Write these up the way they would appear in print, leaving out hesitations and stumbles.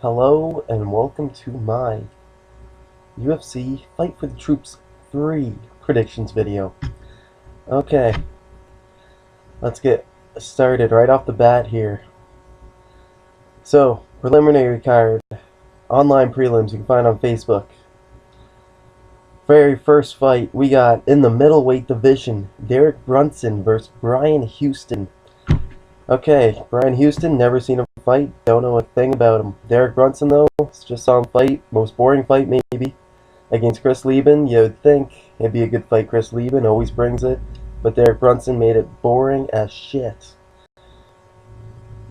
Hello and welcome to my UFC Fight for the Troops 3 predictions video. Okay, let's get started right off the bat here. So, preliminary card, online prelims you can find on Facebook. Very first fight, we got in the middleweight division, Derek Brunson versus Brian Houston. Okay, Brian Houston, never seen him fight, don't know a thing about him. Derek Brunson though, just saw him fight, most boring fight maybe. Against Chris Lieben, you'd think it'd be a good fight. Chris Lieben always brings it, but Derek Brunson made it boring as shit.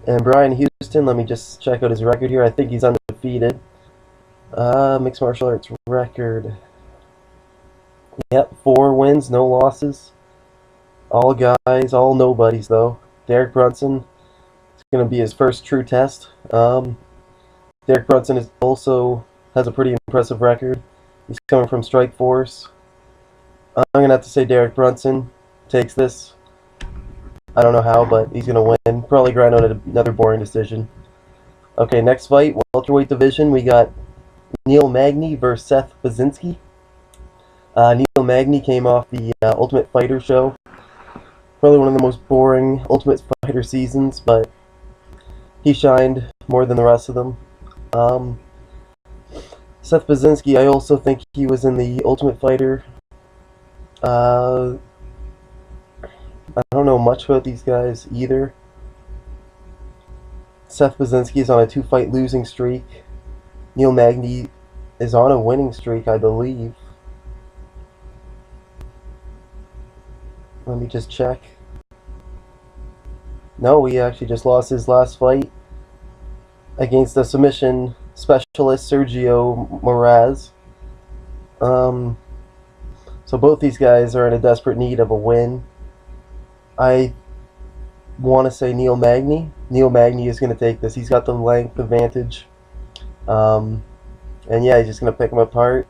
And Brian Houston, let me just check out his record here. I think he's undefeated. Mixed martial arts record. Yep, 4 wins, no losses. All guys, all nobodies though. Derek Brunson, it's going to be his first true test. Derek Brunson also has a pretty impressive record. He's coming from Strikeforce. I'm going to have to say Derek Brunson takes this. I don't know how, but he's going to win. Probably grind out another boring decision. Okay, next fight, welterweight division. We got Neil Magny versus Seth Basinski. Neil Magny came off the Ultimate Fighter show. Probably one of the most boring Ultimate Fighter seasons, but he shined more than the rest of them. Seth Basinski, I also think he was in the Ultimate Fighter. I don't know much about these guys either. Seth Basinski is on a 2-fight losing streak. Neil Magny is on a winning streak, I believe. Let me just check. No, he actually just lost his last fight against the submission specialist Sergio Moraz. So both these guys are in a desperate need of a win. I want to say Neil Magny. Neil Magny is going to take this. He's got the length advantage. And yeah, he's just going to pick him apart,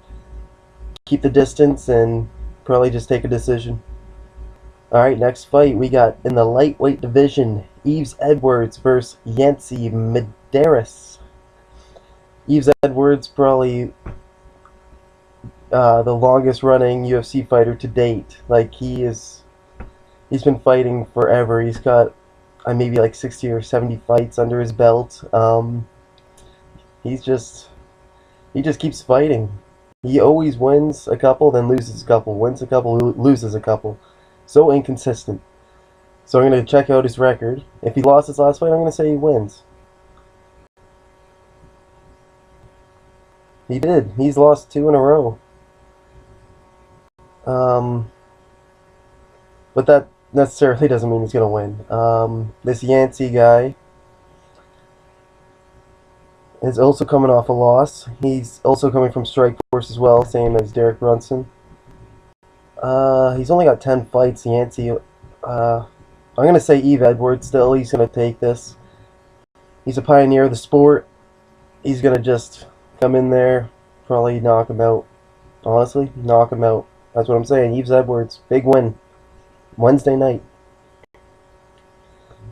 keep the distance, and probably just take a decision. Alright, next fight we got in the lightweight division, Yves Edwards versus Yancy Medeiros. Yves Edwards, probably the longest running UFC fighter to date. Like, he's been fighting forever. He's got maybe like 60 or 70 fights under his belt. He just keeps fighting. He always wins a couple, then loses a couple, wins a couple, loses a couple. So inconsistent. So I'm going to check out his record. If he lost his last fight, I'm going to say he wins. He did. He's lost 2 in a row. But that necessarily doesn't mean he's going to win. This Yancy guy is also coming off a loss. He's also coming from Strikeforce as well, same as Derek Brunson. He's only got 10 fights, Yancy. I'm going to say Yves Edwards still. He's going to take this. He's a pioneer of the sport. He's going to just come in there, probably knock him out. Honestly, knock him out. That's what I'm saying. Yves Edwards, big win. Wednesday night.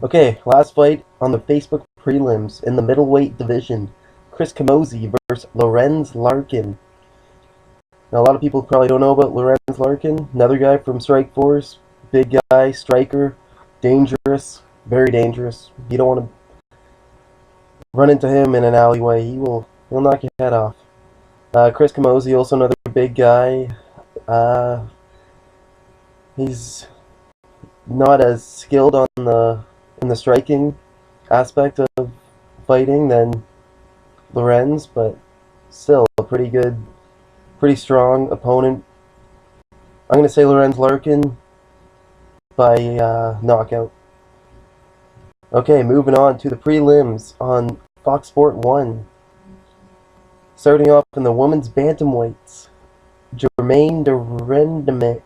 Okay, last fight on the Facebook prelims in the middleweight division. Chris Camozzi versus Lorenz Larkin. Now, a lot of people probably don't know about Lorenz Larkin. Another guy from Strikeforce. Big guy, striker, dangerous, very dangerous. You don't want to run into him in an alleyway. He'll knock your head off. Chris Camozzi, also another big guy. He's not as skilled in the striking aspect of fighting than Lorenz, but still a pretty good, pretty strong opponent. I'm going to say Lorenz Larkin by knockout. Okay, moving on to the prelims on Fox Sport 1. Starting off in the women's bantamweights, Jermaine Durandame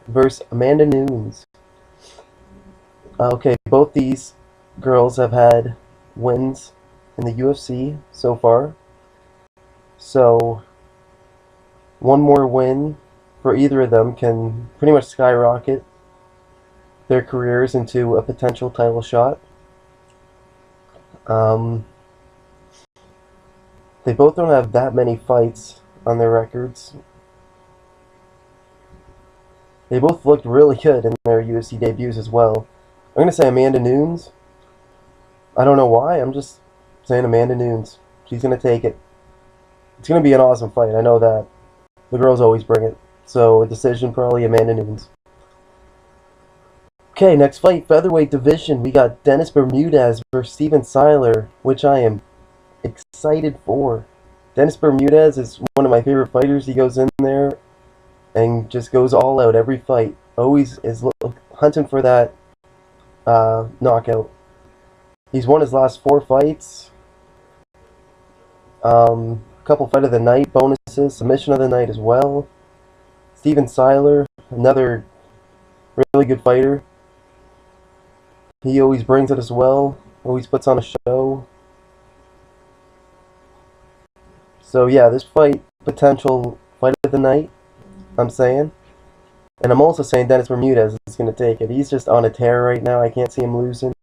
versus Amanda Nunes. Okay, both these girls have had wins in the UFC so far. So, one more win for either of them can pretty much skyrocket their careers into a potential title shot. Um, they both don't have that many fights on their records. They both looked really good in their UFC debuts as well. I'm going to say Amanda Nunes. I don't know why. I'm just saying Amanda Nunes. She's going to take it. It's going to be an awesome fight. I know that. The girls always bring it. So, a decision, probably Amanda Nunes. Okay, next fight, featherweight division. We got Dennis Bermudez versus Steven Seiler, which I am excited for. Dennis Bermudez is one of my favorite fighters. He goes in there and just goes all out every fight. Always is hunting for that knockout. He's won his last 4 fights. Couple fight of the night bonuses, submission of the night as well. Steven Seiler, another really good fighter. He always brings it as well. Always puts on a show. So yeah, this fight, potential fight of the night, I'm saying. And I'm also saying Dennis Bermudez is going to take it. He's just on a tear right now. I can't see him losing.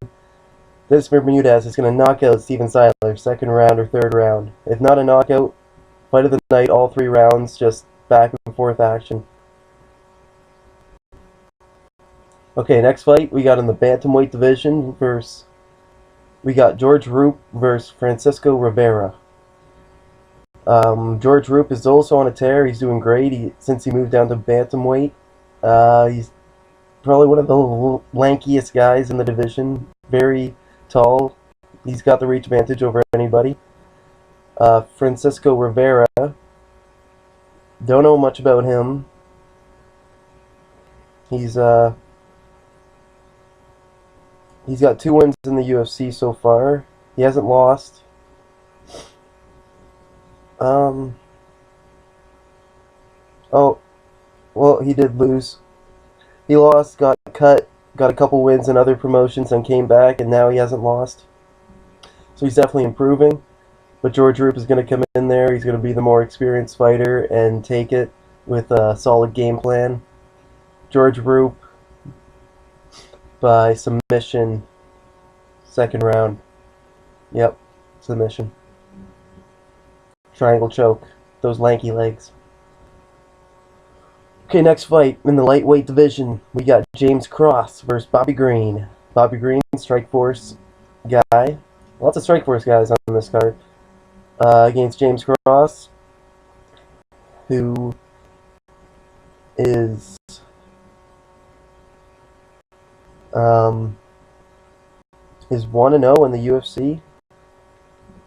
Dennis Bermudez is going to knock out Steven Seiler, second round or third round. If not a knockout, fight of the night, all 3 rounds, just back and forth action. Okay, next fight we got in the bantamweight division we got George Roop versus Francisco Rivera. George Roop is also on a tear. He's doing great since he moved down to bantamweight. He's probably one of the lankiest guys in the division. Very tall. He's got the reach advantage over anybody. Francisco Rivera. Don't know much about him. He's got 2 wins in the UFC so far. He hasn't lost. Oh, well, he did lose. He lost, got cut, got a couple wins in other promotions, and came back, and now he hasn't lost. So he's definitely improving. But George Roop is going to come in there. He's going to be the more experienced fighter and take it with a solid game plan. George Roop by submission, second round. Yep, submission. Triangle choke. Those lanky legs. Okay, next fight in the lightweight division. We got James Cross versus Bobby Green. Bobby Green, Strikeforce guy. Lots of Strikeforce guys on this card. Against James Cross, who is is 1-0 in the UFC.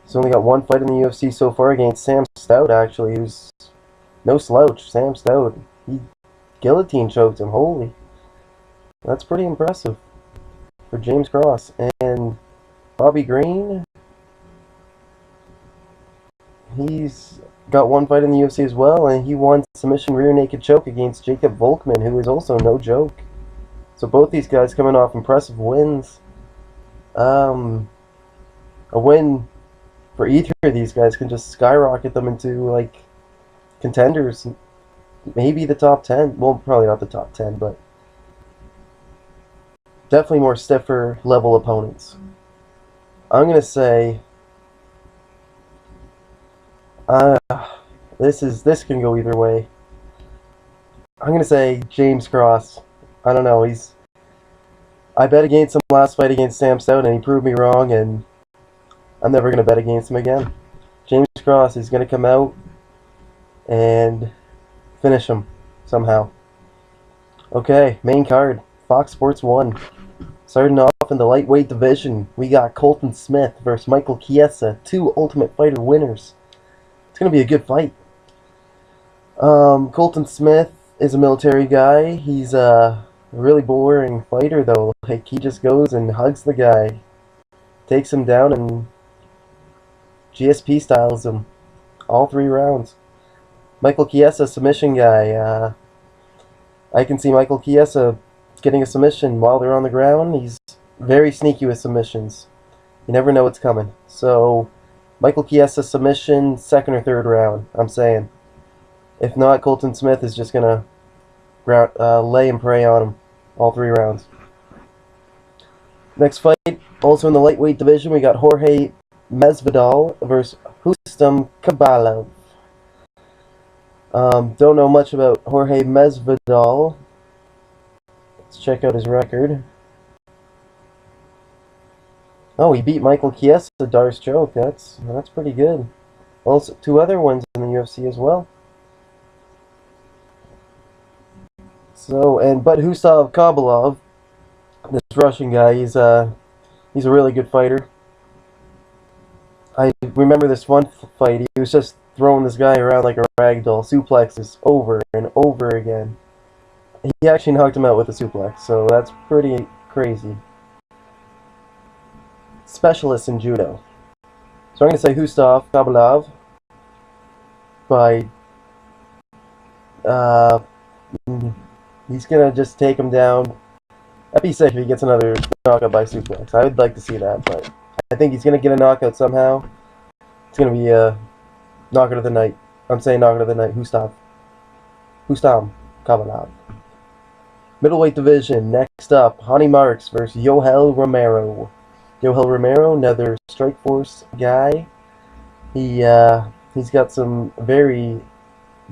He's only got 1 fight in the UFC so far against Sam Stout, actually, who's no slouch. Sam Stout, he guillotine choked him. Holy, that's pretty impressive for James Cross. And Bobby Green, he's got 1 fight in the UFC as well, and he won submission rear naked choke against Jacob Volkman, who is also no joke. So both these guys coming off impressive wins. A win for either of these guys can just skyrocket them into, like, contenders. Maybe the top 10. Well, probably not the top 10, but definitely more stiffer level opponents. I'm going to say this can go either way. I'm going to say James Cross. I don't know. I bet against him last fight against Sam Stout, and he proved me wrong, and I'm never going to bet against him again. James Cross is going to come out and finish him somehow. Okay, main card. Fox Sports 1. Starting off in the lightweight division, we got Colton Smith versus Michael Chiesa, 2 Ultimate Fighter winners. It's going to be a good fight. Colton Smith is a military guy. He's a really boring fighter, though. Like, he just goes and hugs the guy, takes him down, and GSP styles him all 3 rounds. Michael Chiesa, submission guy. I can see Michael Chiesa getting a submission while they're on the ground. He's very sneaky with submissions. You never know what's coming. So, Michael Chiesa submission, second or third round, I'm saying. If not, Colton Smith is just going to lay and pray on him all 3 rounds. Next fight, also in the lightweight division, we got Jorge Masvidal versus Rustam Kabalov. Don't know much about Jorge Masvidal. Let's check out his record. Oh, he beat Michael Chiesa, Darce Joke. That's pretty good. Also, 2 other ones in the UFC as well. So, but Rustam Kabalov, this Russian guy, he's a really good fighter. I remember this one fight. He was just throwing this guy around like a rag doll, suplexes over and over again. He actually knocked him out with a suplex, so that's pretty crazy. Specialist in judo. So I'm going to say Rustam Kabalov by he's going to just take him down. That'd be sick if he gets another knockout by suplex. I would like to see that, but I think he's going to get a knockout somehow. It's going to be a knockout of the night. I'm saying knockout of the night. Rustam Kabalov. Middleweight division. Next up, Honey Marks versus Yoel Romero. Yoel Romero, another Strikeforce guy. He's got some very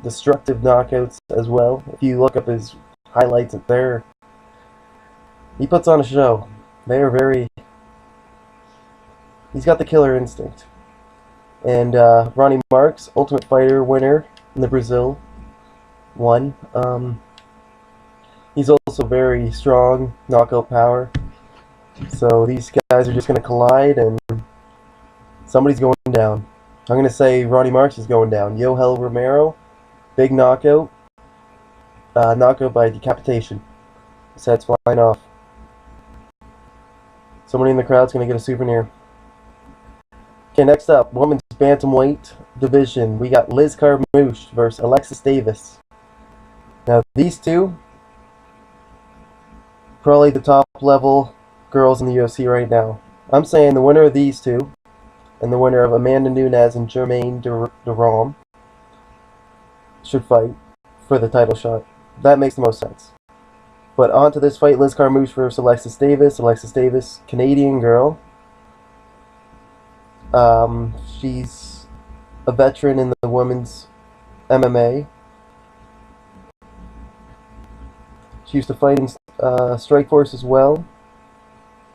destructive knockouts as well. If you look up his highlights there, he puts on a show. They are very... He's got the killer instinct. And Ronnie Marks, Ultimate Fighter winner in the Brazil, won. He's also very strong, knockout power. So these guys are just going to collide, and somebody's going down. I'm going to say Ronnie Marks is going down. Yoel Romero, big knockout. Knockout by decapitation. His head's flying off. Somebody in the crowd's going to get a souvenir. Okay, next up, women's bantamweight division. We got Liz Carmouche versus Alexis Davis. Now, these two, probably the top level girls in the UFC right now. I'm saying the winner of these two, and the winner of Amanda Nunes and Germaine Durham, should fight for the title shot. That makes the most sense. But on to this fight, Liz Carmouche versus Alexis Davis. Alexis Davis, Canadian girl. She's a veteran in the women's MMA. She used to fight in Strikeforce as well.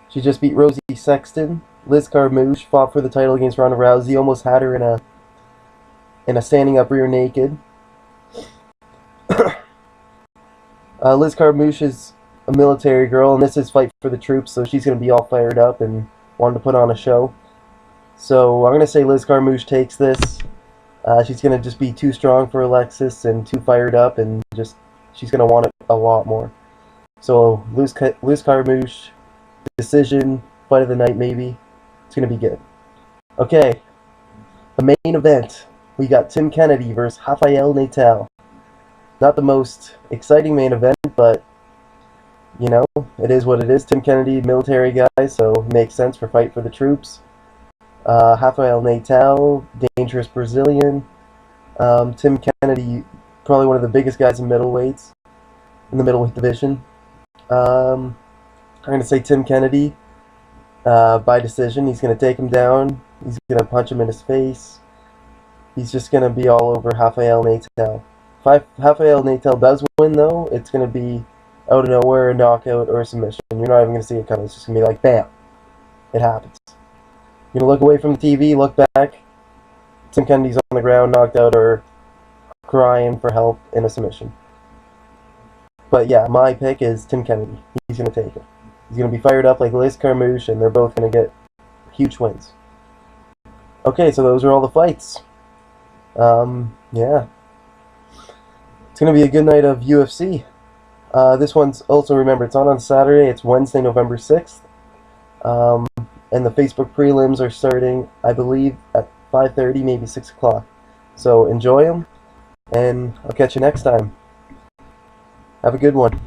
She just beat Rosie Sexton. Liz Carmouche fought for the title against Ronda Rousey. Almost had her in a standing up rear naked. Liz Carmouche is a military girl, and this is Fight for the Troops, so she's going to be all fired up and wanting to put on a show. So I'm going to say Liz Carmouche takes this. She's going to just be too strong for Alexis and too fired up, and she's going to want it a lot more. So Liz Carmouche, decision, fight of the night maybe. It's going to be good. Okay, the main event. We got Tim Kennedy versus Rafael Natal. Not the most exciting main event, but, you know, it is what it is. Tim Kennedy, military guy, so it makes sense for Fight for the Troops. Rafael Natal, dangerous Brazilian. Tim Kennedy, probably one of the biggest guys in middleweights, in the middleweight division. I'm going to say Tim Kennedy by decision. He's going to take him down. He's going to punch him in his face. He's just going to be all over Rafael Natal. If Rafael Natal does win, though, it's going to be out of nowhere, a knockout or a submission. You're not even going to see it coming. It's just going to be like, bam. It happens. You're going to look away from the TV, look back. Tim Kennedy's on the ground, knocked out, or crying for help in a submission. But yeah, my pick is Tim Kennedy. He's going to take it. He's going to be fired up like Liz Carmouche, and they're both going to get huge wins. Okay, so those are all the fights. Yeah. It's going to be a good night of UFC. This one's also, remember, it's on Saturday. It's Wednesday, November 6th. And the Facebook prelims are starting, I believe, at 5:30, maybe 6 o'clock. So enjoy them, and I'll catch you next time. Have a good one.